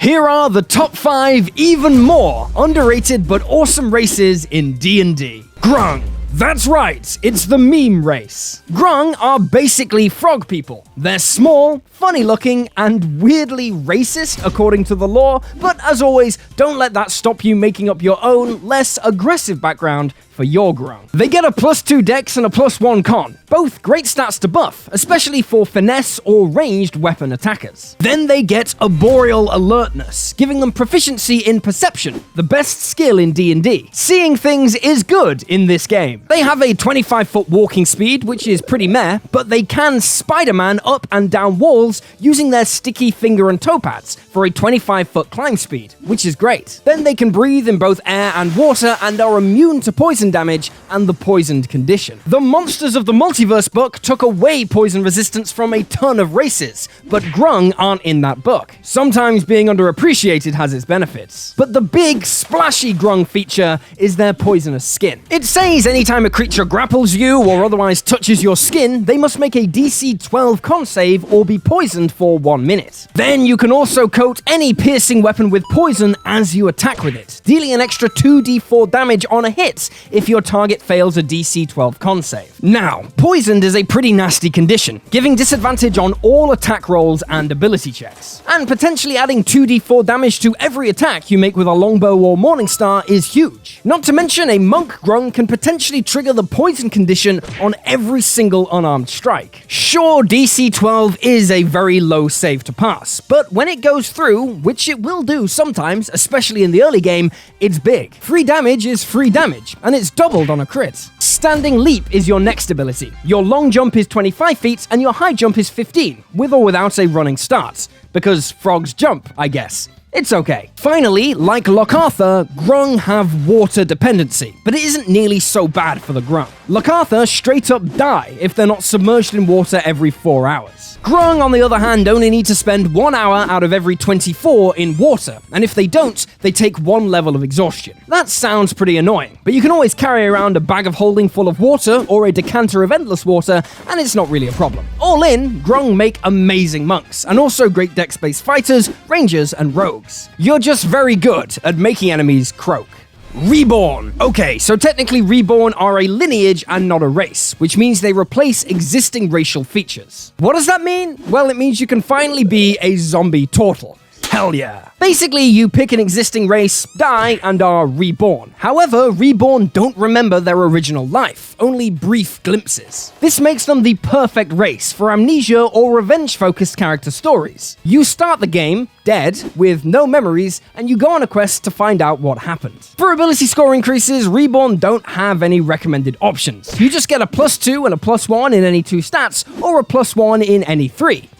Here are the top 5 even more underrated but awesome races in D&D. Grung. That's right, it's the meme race. Grung are basically frog people. They're small, funny looking, and weirdly racist according to the lore, but as always, don't let that stop you making up your own, less aggressive background for your Grung. They get a +2 dex and a +1 con, both great stats to buff, especially for finesse or ranged weapon attackers. Then they get arboreal alertness, giving them proficiency in perception, the best skill in D&D. Seeing things is good in this game. They have a 25-foot walking speed, which is pretty meh, but they can Spider-Man up and down walls using their sticky finger and toe pads for a 25-foot climb speed, which is great. Then they can breathe in both air and water and are immune to poison damage and the poisoned condition. The Monsters of the Multiverse book took away poison resistance from a ton of races, but Grung aren't in that book. Sometimes being underappreciated has its benefits. But the big, splashy Grung feature is their poisonous skin. It says anytime a creature grapples you or otherwise touches your skin, they must make a DC 12 con save or be poisoned for 1 minute. Then you can also coat any piercing weapon with poison as you attack with it, dealing an extra 2d4 damage on a hit if your target fails a DC 12 con save. Now, poisoned is a pretty nasty condition, giving disadvantage on all attack rolls and ability checks. And potentially adding 2d4 damage to every attack you make with a longbow or Morningstar is huge. Not to mention, a monk Grung can potentially trigger the poison condition on every single unarmed strike. Sure, DC 12 is a very low save to pass, but when it goes through, which it will do sometimes, especially in the early game, it's big. Free damage is free damage, and it's doubled on a crit. Standing Leap is your next ability. Your long jump is 25 feet, and your high jump is 15, with or without a running start. Because frogs jump, I guess. It's okay. Finally, like Lokartha, Grung have water dependency, but it isn't nearly so bad for the Grung. Lokartha straight up die if they're not submerged in water every 4 hours. Grung, on the other hand, only need to spend 1 hour out of every 24 in water, and if they don't, they take 1 level of exhaustion. That sounds pretty annoying, but you can always carry around a bag of holding full of water or a decanter of endless water, and it's not really a problem. All in, Grung make amazing monks, and also great dex-based fighters, rangers, and rogues. You're just very good at making enemies croak. Reborn. Okay, so technically Reborn are a lineage and not a race, which means they replace existing racial features. What does that mean? Well, it means you can finally be a zombie turtle. Hell yeah. Basically, you pick an existing race, die, and are reborn. However, Reborn don't remember their original life, only brief glimpses. This makes them the perfect race for amnesia or revenge-focused character stories. You start the game, dead, with no memories, and you go on a quest to find out what happened. For ability score increases, Reborn don't have any recommended options. You just get a +2 and a +1 in any 2 stats, or a +1 in any 3.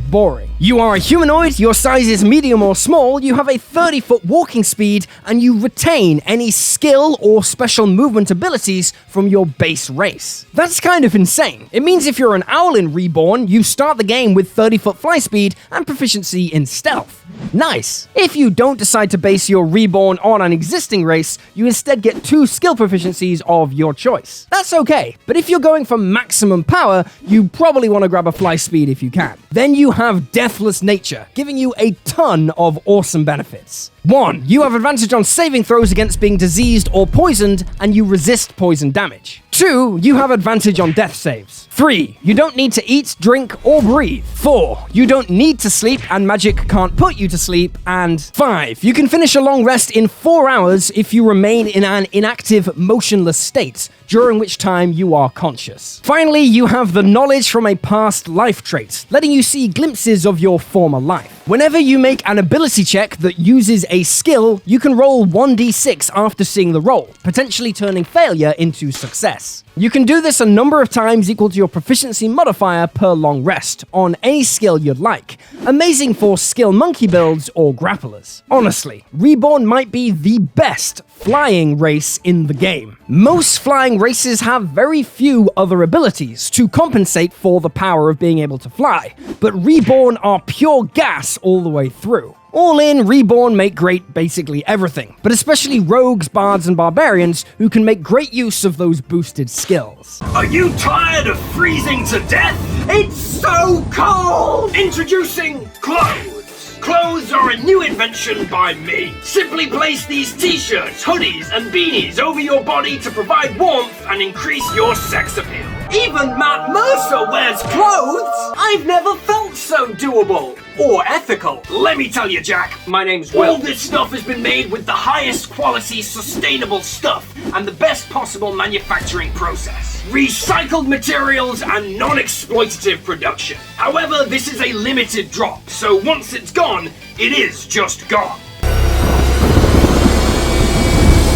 #boring. You are a humanoid, your size is medium or small, you have a 30-foot walking speed, and you retain any skill or special movement abilities from your base race. That's kind of insane. It means if you're an owl in Reborn, you start the game with 30-foot fly speed and proficiency in stealth. Nice. If you don't decide to base your Reborn on an existing race, you instead get 2 skill proficiencies of your choice. That's okay, but if you're going for maximum power, you probably want to grab a fly speed if you can. Then you have Deathless Nature, giving you a ton of awesome benefits. 1. You have advantage on saving throws against being diseased or poisoned, and you resist poison damage. 2. You have advantage on death saves. 3. You don't need to eat, drink, or breathe. 4. You don't need to sleep, and magic can't put you to sleep. And 5. You can finish a long rest in 4 hours if you remain in an inactive, motionless state, during which time you are conscious. Finally, you have the knowledge from a past life trait, letting you see glimpses of your former life. Whenever you make an ability check that uses a skill, you can roll 1d6 after seeing the roll, potentially turning failure into success. You can do this a number of times equal to your proficiency modifier per long rest, on any skill you'd like. Amazing for skill monkey builds or grapplers. Honestly, Reborn might be the best flying race in the game. Most flying races have very few other abilities to compensate for the power of being able to fly, but Reborn are pure gas all the way through. All in, Reborn make great basically everything, but especially rogues, bards, and barbarians who can make great use of those boosted skills. Are you tired of freezing to death? It's so cold! Introducing clothes! Clothes are a new invention by me. Simply place these t-shirts, hoodies, and beanies over your body to provide warmth and increase your sex appeal. Even Matt Mercer wears clothes! I've never felt so doable. Or ethical. Let me tell you, Jack, my name's Will. All this stuff has been made with the highest quality, sustainable stuff and the best possible manufacturing process. Recycled materials and non-exploitative production. However, this is a limited drop, so once it's gone, it is just gone.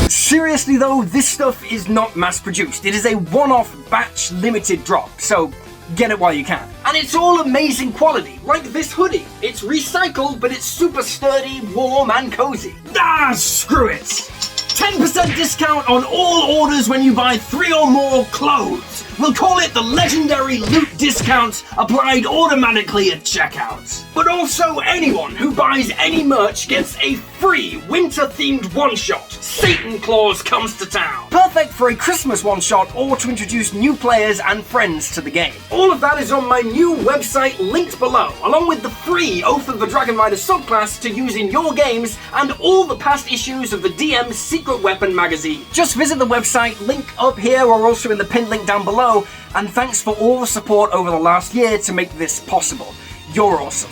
Seriously though, this stuff is not mass-produced. It is a one-off batch limited drop, so get it while you can. And it's all amazing quality, like this hoodie. It's recycled, but it's super sturdy, warm, and cozy. Ah, screw it! 10% discount on all orders when you buy 3 or more clothes. We'll call it the legendary loot discount applied automatically at checkout. But also anyone who buys any merch gets a free winter-themed one-shot. Satan Claus comes to town. Perfect for a Christmas one-shot or to introduce new players and friends to the game. All of that is on my new website linked below, along with the free Oath of the Dragon Rider subclass to use in your games and all the past issues of the DM's Secret Weapon magazine. Just visit the website, link up here or also in the pinned link down below, and thanks for all the support over the last year to make this possible. You're awesome.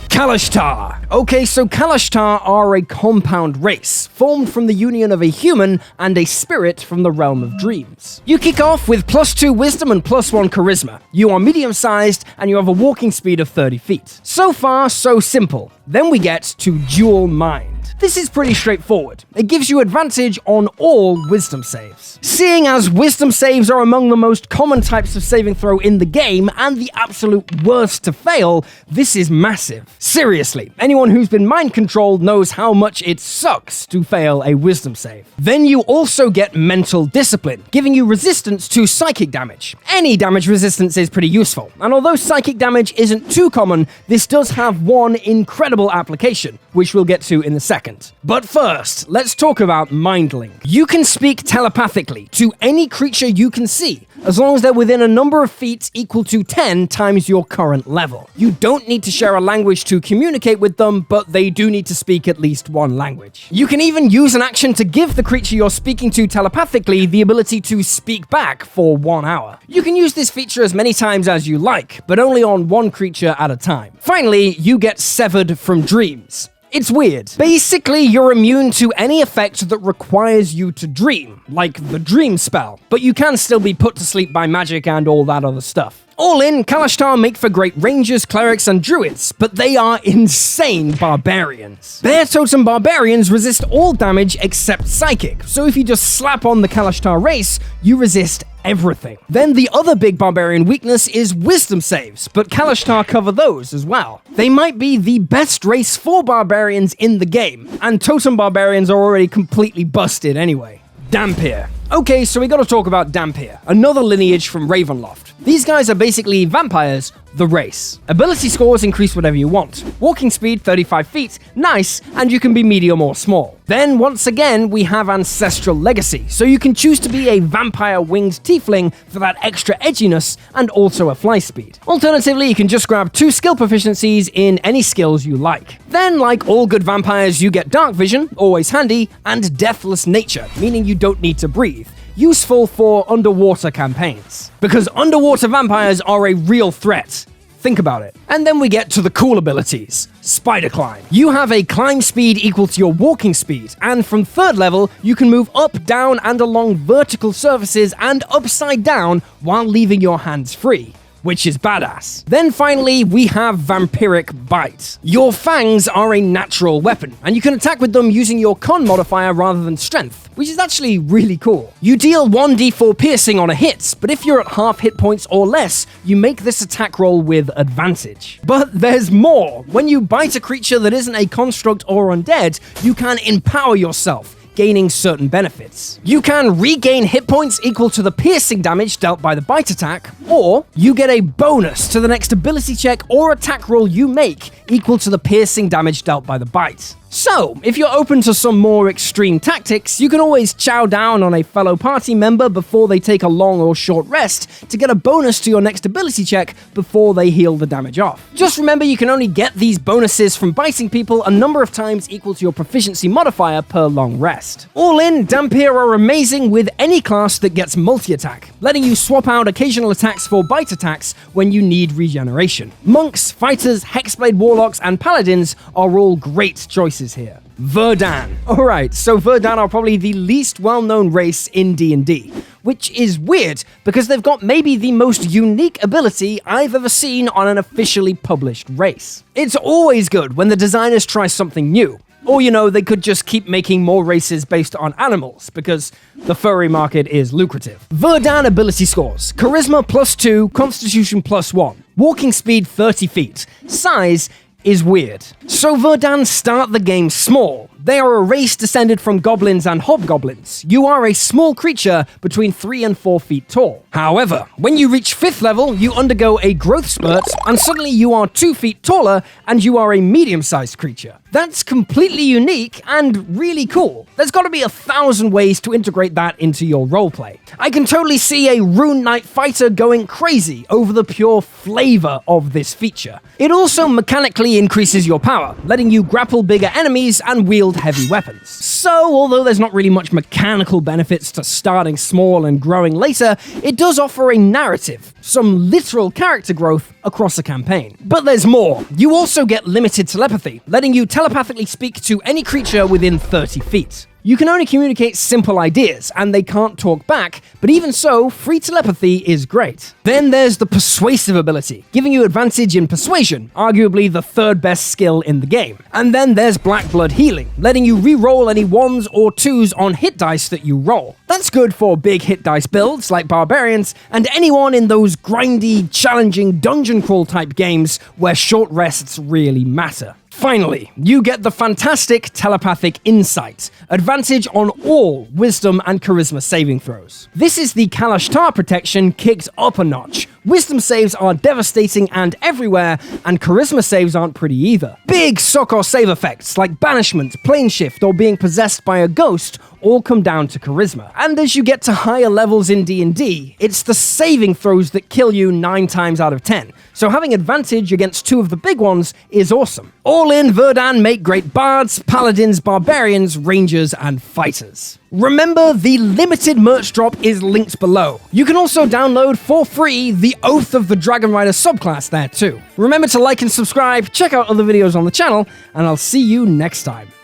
Kalashtar. Okay, so Kalashtar are a compound race, formed from the union of a human and a spirit from the realm of dreams. You kick off with +2 wisdom and +1 charisma. You are medium-sized, and you have a walking speed of 30 feet. So far, so simple. Then we get to dual mind. This is pretty straightforward. It gives you advantage on all wisdom saves. Seeing as wisdom saves are among the most common types of saving throw in the game and the absolute worst to fail, this is massive. Seriously, anyone who's been mind controlled knows how much it sucks to fail a wisdom save. Then you also get mental discipline, giving you resistance to psychic damage. Any damage resistance is pretty useful, and although psychic damage isn't too common, this does have one incredible application, which we'll get to in a second. But first, let's talk about Mind Link. You can speak telepathically to any creature you can see, as long as they're within a number of feet equal to 10 times your current level. You don't need to share a language to communicate with them, but they do need to speak at least one language. You can even use an action to give the creature you're speaking to telepathically the ability to speak back for 1 hour. You can use this feature as many times as you like, but only on one creature at a time. Finally, you get Severed from Dreams. It's weird. Basically, you're immune to any effect that requires you to dream, like the dream spell, but you can still be put to sleep by magic and all that other stuff. All in, Kalashtar make for great rangers, clerics, and druids, but they are insane barbarians. Bear Totem barbarians resist all damage except psychic, so if you just slap on the Kalashtar race, you resist everything. Then the other big barbarian weakness is wisdom saves, but Kalashtar cover those as well. They might be the best race for barbarians in the game, and Totem barbarians are already completely busted anyway. Dhampir. Okay, so we gotta talk about Dhampir, another lineage from Ravenloft. These guys are basically vampires, the race. Ability scores increase whatever you want. Walking speed 35 feet, nice, and you can be medium or small. Then once again, we have Ancestral Legacy, so you can choose to be a vampire winged tiefling for that extra edginess and also a fly speed. Alternatively, you can just grab 2 skill proficiencies in any skills you like. Then, like all good vampires, you get Dark Vision, always handy, and Deathless Nature, meaning you don't need to breathe. Useful for underwater campaigns, because underwater vampires are a real threat. Think about it. And then we get to the cool abilities. Spider Climb. You have a climb speed equal to your walking speed, and from 3rd level, you can move up, down, and along vertical surfaces and upside down while leaving your hands free, which is badass. Then finally, we have Vampiric Bite. Your fangs are a natural weapon, and you can attack with them using your con modifier rather than strength, which is actually really cool. You deal 1d4 piercing on a hit, but if you're at half hit points or less, you make this attack roll with advantage. But there's more. When you bite a creature that isn't a construct or undead, you can empower yourself, gaining certain benefits. You can regain hit points equal to the piercing damage dealt by the bite attack, or you get a bonus to the next ability check or attack roll you make equal to the piercing damage dealt by the bite. So, if you're open to some more extreme tactics, you can always chow down on a fellow party member before they take a long or short rest to get a bonus to your next ability check before they heal the damage off. Just remember you can only get these bonuses from biting people a number of times equal to your proficiency modifier per long rest. All in, Dhampir are amazing with any class that gets multi-attack, letting you swap out occasional attacks for bite attacks when you need regeneration. Monks, fighters, hexblade warlocks, and paladins are all great choices here. Verdan. Alright, so Verdan are probably the least well-known race in D&D, which is weird because they've got maybe the most unique ability I've ever seen on an officially published race. It's always good when the designers try something new. Or, they could just keep making more races based on animals, because the furry market is lucrative. Verdan ability scores: Charisma +2, Constitution +1, Walking speed 30 feet, Size is weird. So Verdan start the game small. They are a race descended from goblins and hobgoblins. You are a small creature between 3 and 4 feet tall. However, when you reach 5th level, you undergo a growth spurt, and suddenly you are 2 feet taller, and you are a medium-sized creature. That's completely unique and really cool. There's gotta be 1,000 ways to integrate that into your roleplay. I can totally see a Rune Knight fighter going crazy over the pure flavor of this feature. It also mechanically increases your power, letting you grapple bigger enemies and wield heavy weapons. So, although there's not really much mechanical benefits to starting small and growing later, it does offer a narrative, some literal character growth across a campaign. But there's more. You also get limited telepathy, letting you telepathically speak to any creature within 30 feet. You can only communicate simple ideas, and they can't talk back, but even so, free telepathy is great. Then there's the persuasive ability, giving you advantage in persuasion, arguably the 3rd best skill in the game. And then there's Black Blood Healing, letting you re-roll any 1s or 2s on hit dice that you roll. That's good for big hit dice builds like Barbarians, and anyone in those grindy, challenging dungeon crawl type games where short rests really matter. Finally, you get the fantastic telepathic insight, advantage on all wisdom and charisma saving throws. This is the Kalashtar protection kicked up a notch. Wisdom saves are devastating and everywhere, and charisma saves aren't pretty either. Big suck or save effects like banishment, plane shift, or being possessed by a ghost all come down to charisma. And as you get to higher levels in D&D, it's the saving throws that kill you 9 times out of 10. So having advantage against 2 of the big ones is awesome. All in, Verdan make great bards, paladins, barbarians, rangers, and fighters. Remember, the limited merch drop is linked below. You can also download for free the Oath of the Dragon Rider subclass there too. Remember to like and subscribe, check out other videos on the channel, and I'll see you next time.